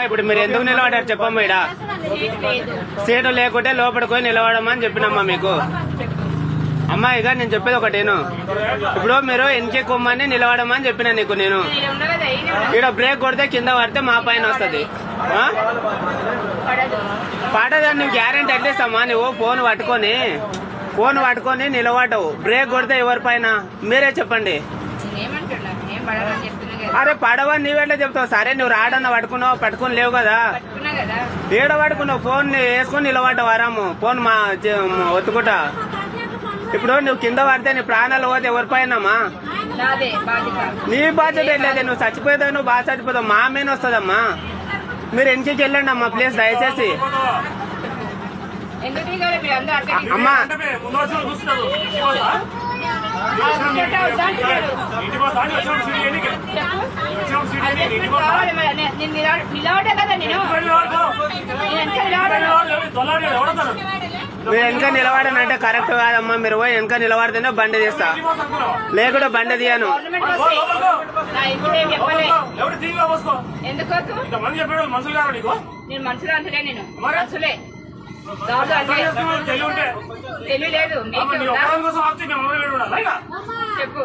ఇప్పుడు మీరు ఎందుకు నిలబడారు చెప్పమ్మా? ఇడ సీటు లేకుంటే లోపలికి పోయి నిలబడమని చెప్పినమ్మా మీకు. అమ్మా ఇక నేను చెప్పేది ఒకటేను, ఇప్పుడు మీరు ఎన్కే కొమ్మని నిలబడమని చెప్పిన నీకు. నేను ఇక్కడ బ్రేక్ కొడితే కింద పడితే మా పైన వస్తుంది. పడదని నువ్వు గ్యారెంటీ ఎట్లేస్తామా? నువ్వు ఫోన్ పట్టుకొని నిలబడవు, బ్రేక్ కొడితే ఎవరి పైన మీరే చెప్పండి. అరే పడవని నీవెట్లా చెప్తావు? సరే నువ్వు రాడన్న పట్టుకుని లేవు కదా, ఏడ పట్టుకున్నావు? ఫోన్ వేసుకొని నిలబడ్డావు ఆరాము, ఫోన్ మా ఒత్తుకుంటా. ఇప్పుడు నువ్వు కింద పడితే నీ ప్రాణాలు పోతే ఎవరి పైనమ్మా? నీ బాధ్యత లేదు. నువ్వు చచ్చిపోతావు, నువ్వు బాగా చచ్చిపోతావు, మా మీద వస్తుందమ్మా. మీరు ఎన్కి వెళ్ళండి అమ్మా ప్లీజ్ దయచేసి. అమ్మా మీరు వెనక నిలబడనంటే కరెక్ట్ కాదమ్మా. మీరు పోయి వెనక నిలబడితేనే బండి తీస్తా, లేకుండా బండి తీయను. తెలియలేదు చెప్పు.